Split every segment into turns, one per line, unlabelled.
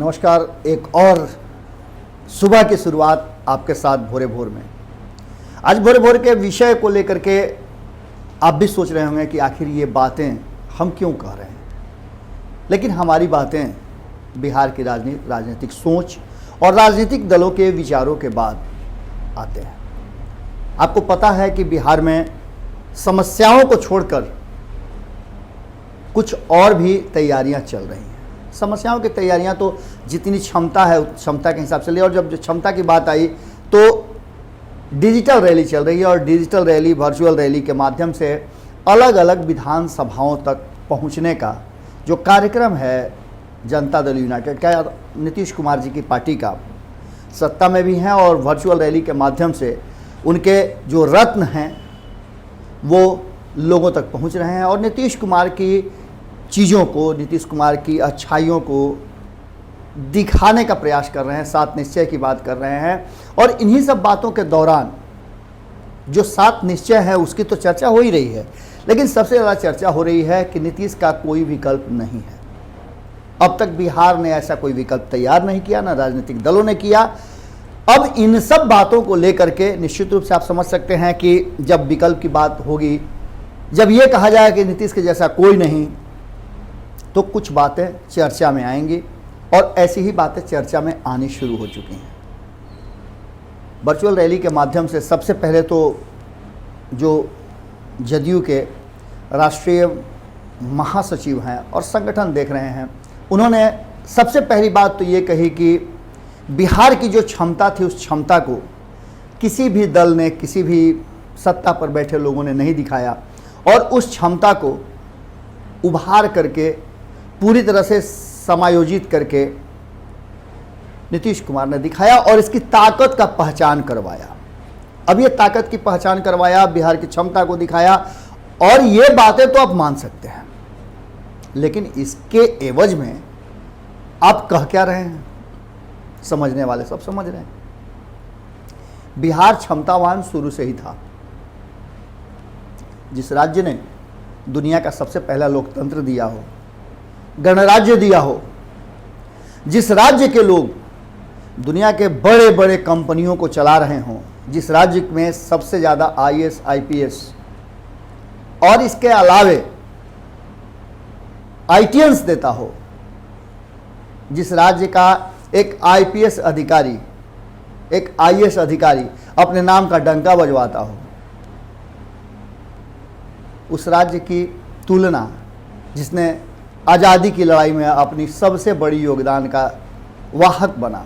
नमस्कार। एक और सुबह की शुरुआत आपके साथ भोरे भोर में। आज भोरे भोर के विषय को लेकर के आप भी सोच रहे होंगे कि आखिर ये बातें हम क्यों कह रहे हैं, लेकिन हमारी बातें बिहार की राजनीतिक सोच और राजनीतिक दलों के विचारों के बाद आते हैं। आपको पता है कि बिहार में समस्याओं को छोड़कर कुछ और भी तैयारियां चल रही हैं। समस्याओं की तैयारियां तो जितनी क्षमता है उस क्षमता के हिसाब से ले, और जब क्षमता की बात आई तो डिजिटल रैली चल रही है और डिजिटल रैली, वर्चुअल रैली के माध्यम से अलग अलग विधानसभाओं तक पहुंचने का जो कार्यक्रम है जनता दल यूनाइटेड का, नीतीश कुमार जी की पार्टी का, सत्ता में भी हैं और वर्चुअल रैली के माध्यम से उनके जो रत्न हैं वो लोगों तक पहुंच रहे हैं और नीतीश कुमार की चीज़ों को, नीतीश कुमार की अच्छाइयों को दिखाने का प्रयास कर रहे हैं, सात निश्चय की बात कर रहे हैं। और इन्हीं सब बातों के दौरान जो सात निश्चय है उसकी तो चर्चा हो ही रही है, लेकिन सबसे ज़्यादा चर्चा हो रही है कि नीतीश का कोई विकल्प नहीं है। अब तक बिहार ने ऐसा कोई विकल्प तैयार नहीं किया, ना राजनीतिक दलों ने किया। अब इन सब बातों को लेकर के निश्चित रूप से आप समझ सकते हैं कि जब विकल्प की बात होगी, जब ये कहा जाए कि नीतीश के जैसा कोई नहीं, तो कुछ बातें चर्चा में आएंगी और ऐसी ही बातें चर्चा में आनी शुरू हो चुकी हैं। वर्चुअल रैली के माध्यम से सबसे पहले तो जो जदयू के राष्ट्रीय महासचिव हैं और संगठन देख रहे हैं, उन्होंने सबसे पहली बात तो ये कही कि बिहार की जो क्षमता थी उस क्षमता को किसी भी दल ने, किसी भी सत्ता पर बैठे लोगों ने नहीं दिखाया और उस क्षमता को उभार करके पूरी तरह से समायोजित करके नीतीश कुमार ने दिखाया और इसकी ताकत का पहचान करवाया। अब ये ताकत की पहचान करवाया, बिहार की क्षमता को दिखाया और ये बातें तो आप मान सकते हैं, लेकिन इसके एवज में आप कह क्या रहे हैं? समझने वाले सब समझ रहे हैं। बिहार क्षमतावान शुरू से ही था। जिस राज्य ने दुनिया का सबसे पहला लोकतंत्र दिया हो, गणराज्य दिया हो, जिस राज्य के लोग दुनिया के बड़े बड़े कंपनियों को चला रहे हों, जिस राज्य में सबसे ज़्यादा आईएएस, आईपीएस और इसके अलावे आईटीएस देता हो, जिस राज्य का एक आईपीएस अधिकारी, एक आईएएस अधिकारी अपने नाम का डंका बजवाता हो, उस राज्य की तुलना जिसने आज़ादी की लड़ाई में अपनी सबसे बड़ी योगदान का वाहक बना,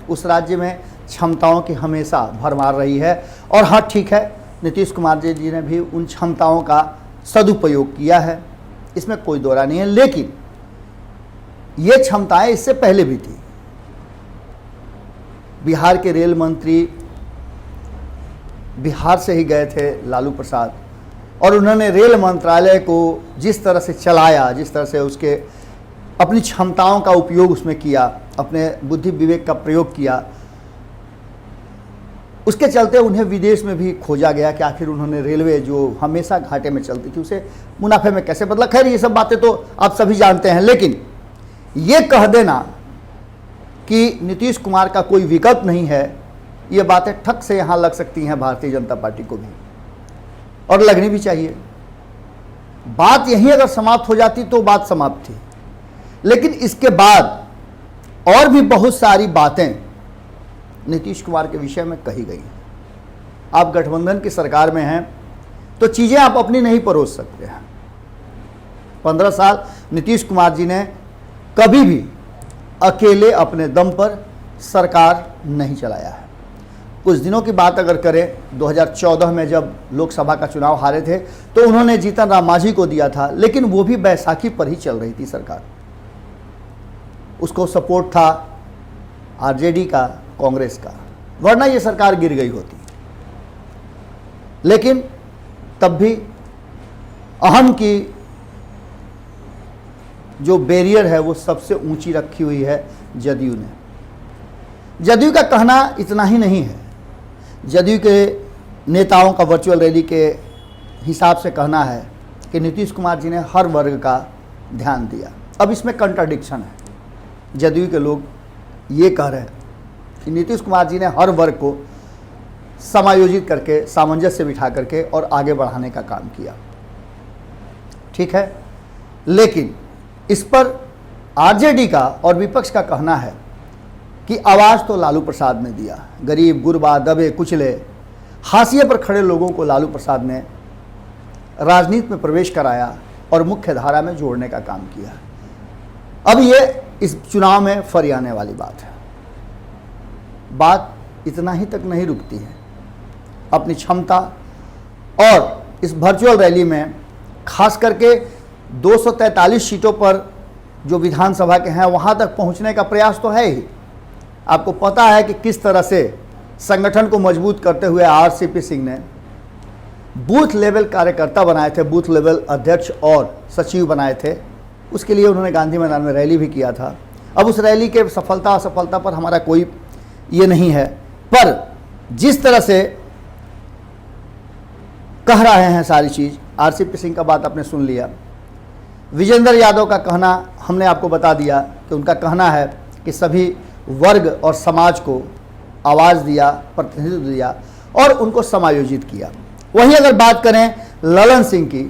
उस राज्य में क्षमताओं की हमेशा भरमार रही है। और हाँ, ठीक है, नीतीश कुमार जी ने भी उन क्षमताओं का सदुपयोग किया है, इसमें कोई दो राय नहीं है, लेकिन ये क्षमताएं इससे पहले भी थी। बिहार के रेल मंत्री बिहार से ही गए थे, लालू प्रसाद, और उन्होंने रेल मंत्रालय को जिस तरह से चलाया, जिस तरह से उसके अपनी क्षमताओं का उपयोग उसमें किया, अपने बुद्धि विवेक का प्रयोग किया, उसके चलते उन्हें विदेश में भी खोजा गया कि आखिर उन्होंने रेलवे जो हमेशा घाटे में चलती थी उसे मुनाफे में कैसे बदला। खैर, ये सब बातें तो आप सभी जानते हैं, लेकिन ये कह देना कि नीतीश कुमार का कोई विकल्प नहीं है, ये बातें ठक से यहाँ लग सकती हैं भारतीय जनता पार्टी को भी, और लगनी भी चाहिए। बात यहीं अगर समाप्त हो जाती तो बात समाप्त थी, लेकिन इसके बाद और भी बहुत सारी बातें नीतीश कुमार के विषय में कही गई हैं। आप गठबंधन की सरकार में हैं तो चीज़ें आप अपनी नहीं परोस सकते हैं। 15 साल नीतीश कुमार जी ने कभी भी अकेले अपने दम पर सरकार नहीं चलाया है। कुछ दिनों की बात अगर करें, 2014 में जब लोकसभा का चुनाव हारे थे तो उन्होंने जीतन राम मांझी को दिया था, लेकिन वो भी बैसाखी पर ही चल रही थी सरकार। उसको सपोर्ट था आरजेडी का, कांग्रेस का, वरना ये सरकार गिर गई होती। लेकिन तब भी अहम की जो बैरियर है वो सबसे ऊंची रखी हुई है जदयू ने। जदयू का कहना इतना ही नहीं है, जदयू के नेताओं का वर्चुअल रैली के हिसाब से कहना है कि नीतीश कुमार जी ने हर वर्ग का ध्यान दिया। अब इसमें कंट्राडिक्शन है। जदयू के लोग ये कह रहे हैं कि नीतीश कुमार जी ने हर वर्ग को समायोजित करके, सामंजस्य बिठा करके और आगे बढ़ाने का काम किया। ठीक है, लेकिन इस पर आरजेडी का और विपक्ष का कहना है कि आवाज़ तो लालू प्रसाद ने दिया। गरीब, गुरबा, दबे, कुचले, हाशिए पर खड़े लोगों को लालू प्रसाद ने राजनीति में प्रवेश कराया और मुख्य धारा में जोड़ने का काम किया। अब ये इस चुनाव में फरी आने वाली बात है। बात इतना ही तक नहीं रुकती है। अपनी क्षमता और इस वर्चुअल रैली में खास करके 243 सीटों पर जो विधानसभा के हैं वहाँ तक पहुँचने का प्रयास तो है ही। आपको पता है कि किस तरह से संगठन को मजबूत करते हुए आरसीपी सिंह ने बूथ लेवल कार्यकर्ता बनाए थे, बूथ लेवल अध्यक्ष और सचिव बनाए थे। उसके लिए उन्होंने गांधी मैदान में रैली भी किया था। अब उस रैली के सफलता असफलता पर हमारा कोई ये नहीं है, पर जिस तरह से कह रहे हैं सारी चीज़, आरसीपी सिंह का बात आपने सुन लिया। विजेंद्र यादव का कहना हमने आपको बता दिया कि उनका कहना है कि सभी वर्ग और समाज को आवाज़ दिया, प्रतिनिधित्व दिया और उनको समायोजित किया। वहीं अगर बात करें ललन सिंह की,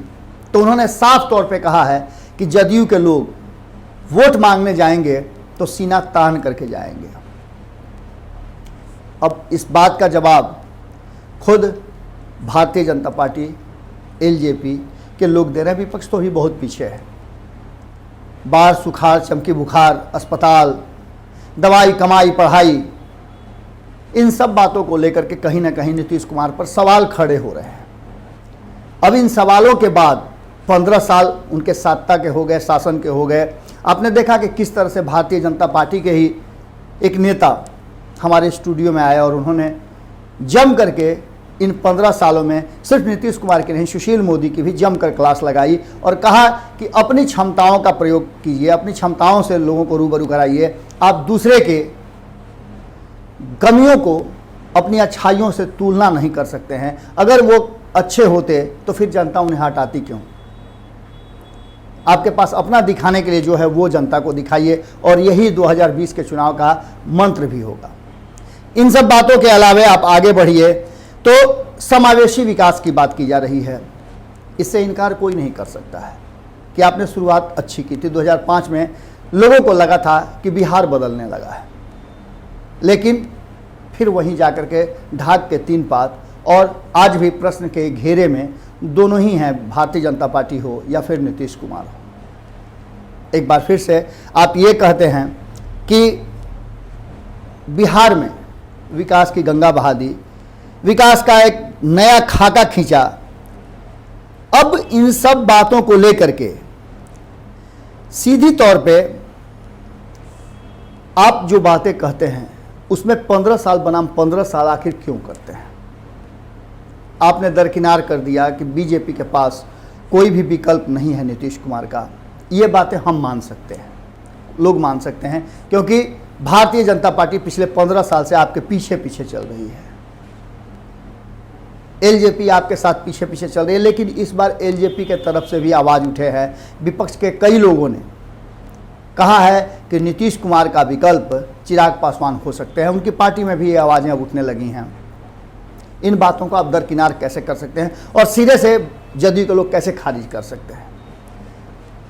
तो उन्होंने साफ तौर पे कहा है कि जदयू के लोग वोट मांगने जाएंगे तो सीना तान करके जाएंगे। अब इस बात का जवाब खुद भारतीय जनता पार्टी, एलजेपी के लोग दे रहे हैं। विपक्ष तो ही बहुत पीछे है। बाढ़, सुखाड़, चमकी बुखार, अस्पताल, दवाई, कमाई, पढ़ाई, इन सब बातों को लेकर के कहीं ना कहीं नीतीश कुमार पर सवाल खड़े हो रहे हैं। अब इन सवालों के बाद 15 साल उनके सत्ता के हो गए, शासन के हो गए। आपने देखा कि किस तरह से भारतीय जनता पार्टी के ही एक नेता हमारे स्टूडियो में आया और उन्होंने जम करके इन 15 सालों में सिर्फ नीतीश कुमार की नहीं, सुशील मोदी की भी जमकर क्लास लगाई और कहा कि अपनी क्षमताओं का प्रयोग कीजिए, अपनी क्षमताओं से लोगों को रूबरू कराइए। आप दूसरे के कमियों को अपनी अच्छाइयों से तुलना नहीं कर सकते हैं। अगर वो अच्छे होते तो फिर जनता उन्हें हटाती क्यों? आपके पास अपना दिखाने के लिए जो है वो जनता को दिखाइए, और यही 2020 के चुनाव का मंत्र भी होगा। इन सब बातों के अलावा आप आगे बढ़िए तो समावेशी विकास की बात की जा रही है। इससे इनकार कोई नहीं कर सकता है कि आपने शुरुआत अच्छी की थी। 2005 में लोगों को लगा था कि बिहार बदलने लगा है, लेकिन फिर वहीं जाकर के ढाक के 3 पात, और आज भी प्रश्न के घेरे में दोनों ही हैं, भारतीय जनता पार्टी हो या फिर नीतीश कुमार हो। एक बार फिर से आप ये कहते हैं कि बिहार में विकास की गंगा बहा दी, विकास का एक नया खाका खींचा। अब इन सब बातों को लेकर के सीधी तौर पे आप जो बातें कहते हैं उसमें 15 साल बनाम 15 साल आखिर क्यों करते हैं? आपने दरकिनार कर दिया कि बीजेपी के पास कोई भी विकल्प नहीं है नीतीश कुमार का। ये बातें हम मान सकते हैं, लोग मान सकते हैं, क्योंकि भारतीय जनता पार्टी पिछले 15 साल से आपके पीछे पीछे चल रही है। एलजेपी आपके साथ पीछे पीछे चल रही है, लेकिन इस बार एलजेपी के तरफ से भी आवाज़ उठे हैं। विपक्ष के कई लोगों ने कहा है कि नीतीश कुमार का विकल्प चिराग पासवान हो सकते हैं। उनकी पार्टी में भी ये आवाज़ें अब उठने लगी हैं। इन बातों को आप दरकिनार कैसे कर सकते हैं और सिरे से जदयू के लोग कैसे खारिज कर सकते हैं?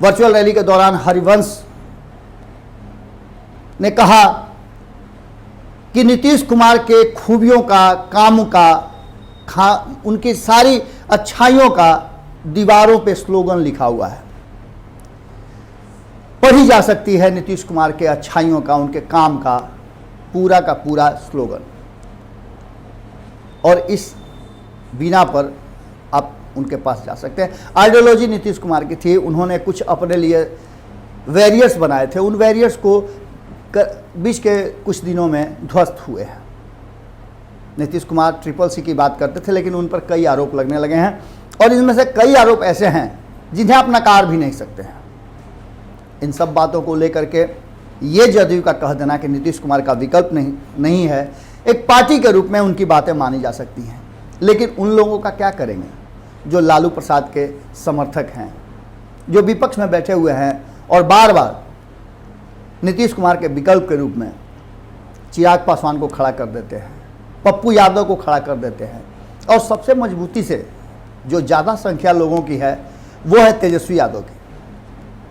वर्चुअल रैली के दौरान हरिवंश ने कहा कि नीतीश कुमार के खूबियों का, काम का, उनकी सारी अच्छाइयों का दीवारों पे स्लोगन लिखा हुआ है। पढ़ी जा सकती है नीतीश कुमार के अच्छाइयों का, उनके काम का पूरा स्लोगन। और इस बिना पर आप उनके पास जा सकते हैं। आइडियोलॉजी नीतीश कुमार की थी, उन्होंने कुछ अपने लिए वैरियर्स बनाए थे, उन वैरियर्स को बीच के कुछ दिनों में ध्वस्त हुए हैं। नीतीश कुमार CCC की बात करते थे, लेकिन उन पर कई आरोप लगने लगे हैं, और इनमें से कई आरोप ऐसे हैं जिन्हें आप नकार भी नहीं सकते हैं। इन सब बातों को लेकर के ये जदयू का कह देना कि नीतीश कुमार का विकल्प नहीं है, एक पार्टी के रूप में उनकी बातें मानी जा सकती हैं, लेकिन उन लोगों का क्या करेंगे जो लालू प्रसाद के समर्थक हैं, जो विपक्ष में बैठे हुए हैं और बार बार नीतीश कुमार के विकल्प के रूप में चिराग पासवान को खड़ा कर देते हैं, पप्पू यादव को खड़ा कर देते हैं, और सबसे मजबूती से जो ज़्यादा संख्या लोगों की है वो है तेजस्वी यादव की।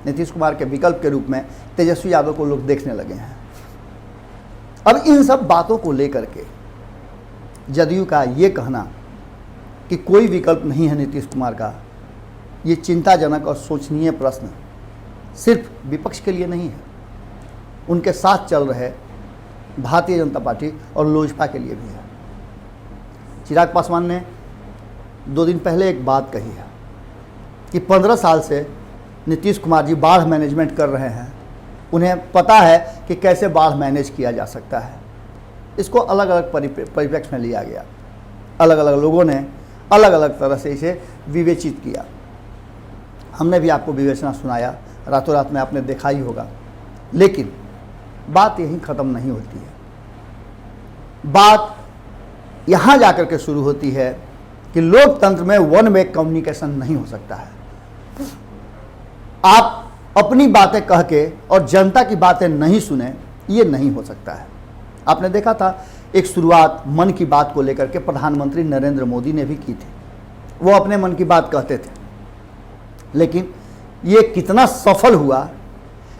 नीतीश कुमार के विकल्प के रूप में तेजस्वी यादव को लोग देखने लगे हैं। अब इन सब बातों को लेकर के जदयू का ये कहना कि कोई विकल्प नहीं है नीतीश कुमार का, ये चिंताजनक और सोचनीय प्रश्न सिर्फ विपक्ष के लिए नहीं है, उनके साथ चल रहे भारतीय जनता पार्टी और लोजपा के लिए भी है। चिराग पासवान ने 2 दिन पहले एक बात कही है कि 15 साल से नीतीश कुमार जी बाढ़ मैनेजमेंट कर रहे हैं, उन्हें पता है कि कैसे बाढ़ मैनेज किया जा सकता है। इसको अलग अलग परिप्रेक्ष्य में लिया गया, अलग अलग लोगों ने अलग अलग तरह से इसे विवेचित किया। हमने भी आपको विवेचना सुनाया, रातों रात में आपने देखा ही होगा, लेकिन बात यहीं ख़त्म नहीं होती है। बात यहाँ जाकर के शुरू होती है कि लोकतंत्र में वन वे कम्युनिकेशन नहीं हो सकता है। आप अपनी बातें कह के और जनता की बातें नहीं सुने, ये नहीं हो सकता है। आपने देखा था एक शुरुआत मन की बात को लेकर के प्रधानमंत्री नरेंद्र मोदी ने भी की थी। वो अपने मन की बात कहते थे, लेकिन ये कितना सफल हुआ,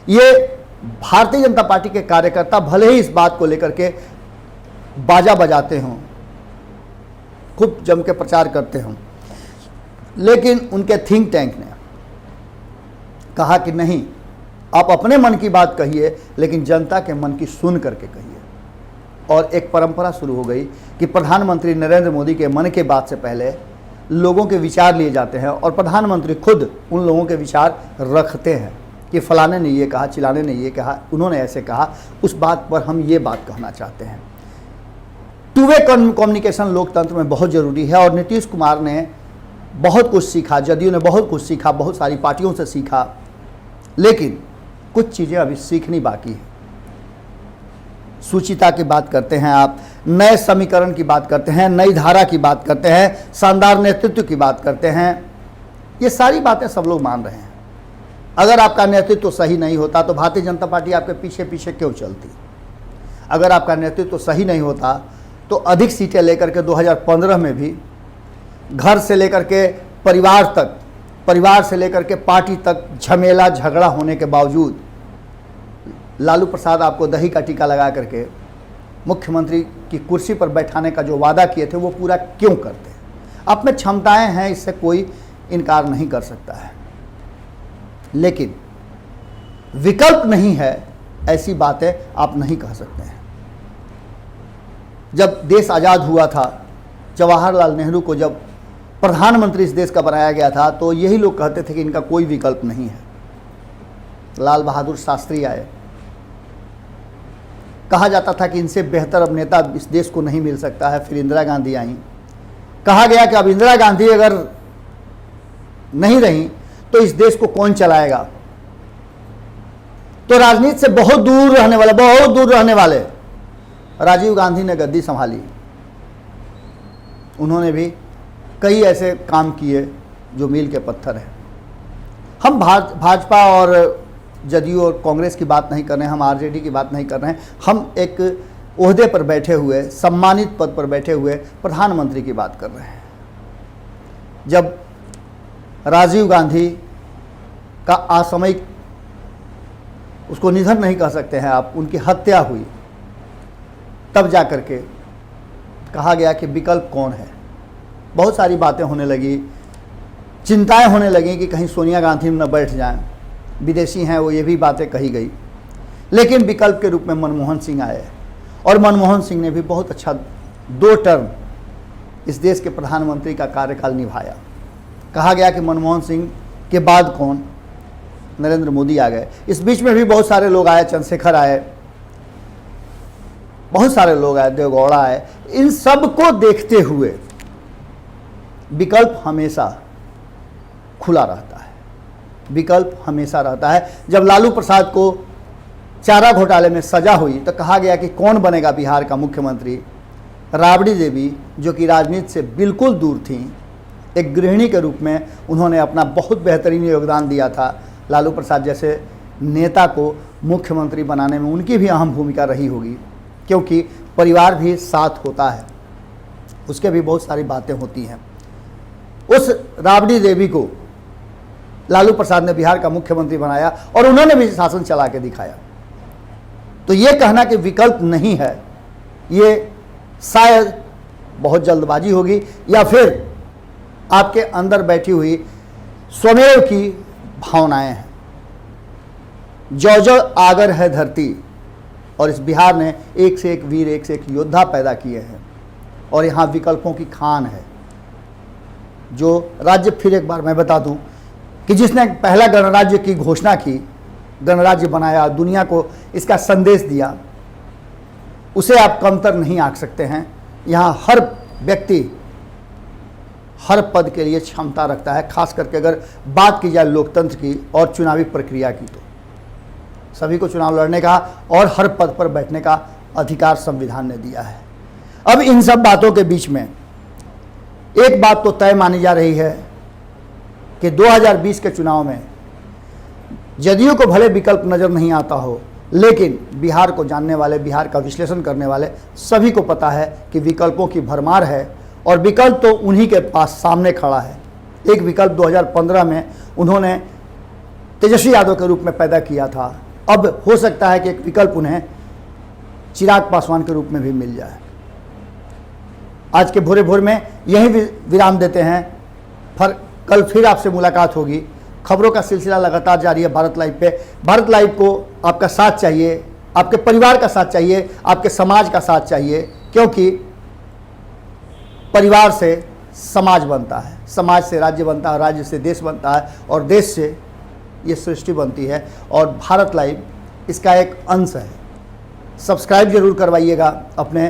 ये भारतीय जनता पार्टी के कार्यकर्ता भले ही इस बात को लेकर के बाजा बजाते हों, खूब जम के प्रचार करते हों, लेकिन उनके थिंक टैंक ने कहा कि नहीं, आप अपने मन की बात कहिए लेकिन जनता के मन की सुन करके कहिए। और एक परंपरा शुरू हो गई कि प्रधानमंत्री नरेंद्र मोदी के मन के बात से पहले लोगों के विचार लिए जाते हैं और प्रधानमंत्री खुद उन लोगों के विचार रखते हैं कि फलाने ने ये कहा, चिलाने ने ये कहा, उन्होंने ऐसे कहा, उस बात पर हम ये बात कहना चाहते हैं। टू वे कम्युनिकेशन लोकतंत्र में बहुत ज़रूरी है और नीतीश कुमार ने बहुत कुछ सीखा, जदयू ने बहुत कुछ सीखा, बहुत सारी पार्टियों से सीखा, लेकिन कुछ चीज़ें अभी सीखनी बाकी है। सूचिता की बात करते हैं आप, नए समीकरण की बात करते हैं, नई धारा की बात करते हैं, शानदार नेतृत्व की बात करते हैं, ये सारी बातें सब लोग मान रहे हैं। अगर आपका नेतृत्व सही नहीं होता तो भारतीय जनता पार्टी आपके पीछे पीछे क्यों चलती? अगर आपका नेतृत्व सही नहीं होता तो अधिक सीटें लेकर के 2015 में भी घर से लेकर के परिवार तक, परिवार से लेकर के पार्टी तक झमेला झगड़ा होने के बावजूद लालू प्रसाद आपको दही का टीका लगा करके मुख्यमंत्री की कुर्सी पर बैठाने का जो वादा किए थे वो पूरा क्यों करते हैं? आप में क्षमताएं हैं, इससे कोई इनकार नहीं कर सकता है, लेकिन विकल्प नहीं है, ऐसी बातें आप नहीं कह सकते हैं। जब देश आज़ाद हुआ था, जवाहरलाल नेहरू को जब प्रधानमंत्री इस देश का बनाया गया था, तो यही लोग कहते थे कि इनका कोई विकल्प नहीं है। लाल बहादुर शास्त्री आए, कहा जाता था कि इनसे बेहतर अब नेता इस देश को नहीं मिल सकता है। फिर इंदिरा गांधी आई, कहा गया कि अब इंदिरा गांधी अगर नहीं रही तो इस देश को कौन चलाएगा? तो राजनीति से बहुत दूर रहने वाले राजीव गांधी ने गद्दी संभाली। उन्होंने भी कई ऐसे काम किए जो मील के पत्थर हैं। हम भाजपा और जदयू और कांग्रेस की बात नहीं कर रहे हैं, हम आरजेडी की बात नहीं कर रहे हैं, हम एक ओहदे पर बैठे हुए, सम्मानित पद पर बैठे हुए प्रधानमंत्री की बात कर रहे हैं। जब राजीव गांधी का असामयिक, उसको निधन नहीं कह सकते हैं आप, उनकी हत्या हुई, तब जा कर के कहा गया कि विकल्प कौन है। बहुत सारी बातें होने लगी, चिंताएं होने लगी कि कहीं सोनिया गांधी न बैठ जाएं, विदेशी हैं वो, ये भी बातें कही गई। लेकिन विकल्प के रूप में मनमोहन सिंह आए और मनमोहन सिंह ने भी बहुत अच्छा 2 टर्म इस देश के प्रधानमंत्री का कार्यकाल निभाया। कहा गया कि मनमोहन सिंह के बाद कौन? नरेंद्र मोदी आ गए। इस बीच में भी बहुत सारे लोग आए, चंद्रशेखर आए, बहुत सारे लोग आए, देवगौड़ा आए। इन सब को देखते हुए विकल्प हमेशा खुला रहता है, विकल्प हमेशा रहता है। जब लालू प्रसाद को चारा घोटाले में सजा हुई तो कहा गया कि कौन बनेगा बिहार का मुख्यमंत्री? राबड़ी देवी, जो कि राजनीति से बिल्कुल दूर थीं, एक गृहिणी के रूप में उन्होंने अपना बहुत बेहतरीन योगदान दिया था। लालू प्रसाद जैसे नेता को मुख्यमंत्री बनाने में उनकी भी अहम भूमिका रही होगी, क्योंकि परिवार भी साथ होता है, उसके भी बहुत सारी बातें होती हैं। उस राबड़ी देवी को लालू प्रसाद ने बिहार का मुख्यमंत्री बनाया और उन्होंने भी शासन चला के दिखाया। तो ये कहना कि विकल्प नहीं है, ये शायद बहुत जल्दबाजी होगी या फिर आपके अंदर बैठी हुई स्वमेव की भावनाएं हैं। जौ जौ आगर है धरती, और इस बिहार ने एक से एक वीर, एक से एक योद्धा पैदा किए हैं, और यहाँ विकल्पों की खान है। जो राज्य, फिर एक बार मैं बता दूं कि जिसने पहला गणराज्य की घोषणा की, गणराज्य बनाया, दुनिया को इसका संदेश दिया, उसे आप कमतर नहीं आंक सकते हैं। यहाँ हर व्यक्ति हर पद के लिए क्षमता रखता है, खास करके अगर बात की जाए लोकतंत्र की और चुनावी प्रक्रिया की, तो सभी को चुनाव लड़ने का और हर पद पर बैठने का अधिकार संविधान ने दिया है। अब इन सब बातों के बीच में एक बात तो तय मानी जा रही है कि 2020 के चुनाव में जदयू को भले विकल्प नजर नहीं आता हो, लेकिन बिहार को जानने वाले, बिहार का विश्लेषण करने वाले सभी को पता है कि विकल्पों की भरमार है, और विकल्प तो उन्हीं के पास सामने खड़ा है। एक विकल्प 2015 में उन्होंने तेजस्वी यादव के रूप में पैदा किया था, अब हो सकता है कि एक विकल्प उन्हें चिराग पासवान के रूप में भी मिल जाए। आज के भोरे भोर में यही विराम देते हैं, पर कल फिर आपसे मुलाकात होगी। खबरों का सिलसिला लगातार जारी है भारत लाइव पे। भारत लाइव को आपका साथ चाहिए, आपके परिवार का साथ चाहिए, आपके समाज का साथ चाहिए, क्योंकि परिवार से समाज बनता है, समाज से राज्य बनता है, राज्य से देश बनता है, और देश से ये सृष्टि बनती है, और भारत लाइव इसका एक अंश है। सब्सक्राइब जरूर करवाइएगा अपने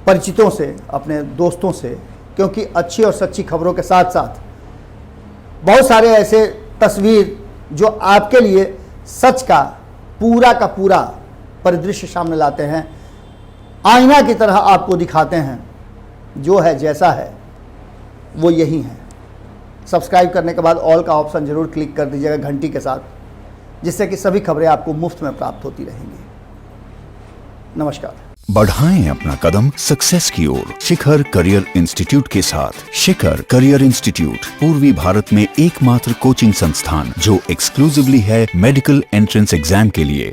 परिचितों से, अपने दोस्तों से, क्योंकि अच्छी और सच्ची खबरों के साथ साथ बहुत सारे ऐसे तस्वीर जो आपके लिए सच का पूरा परिदृश्य सामने लाते हैं, आईना की तरह आपको दिखाते हैं। जो है, जैसा है, वो यही है। सब्सक्राइब करने के बाद ऑल का ऑप्शन जरूर क्लिक कर दीजिएगा घंटी के साथ, जिससे कि सभी खबरें आपको मुफ्त में प्राप्त होती रहेंगी। नमस्कार।
बढ़ाएं अपना कदम सक्सेस की ओर शिखर करियर इंस्टीट्यूट के साथ। शिखर करियर इंस्टीट्यूट पूर्वी भारत में एकमात्र कोचिंग संस्थान जो एक्सक्लूसिवली है मेडिकल एंट्रेंस एग्जाम के लिए।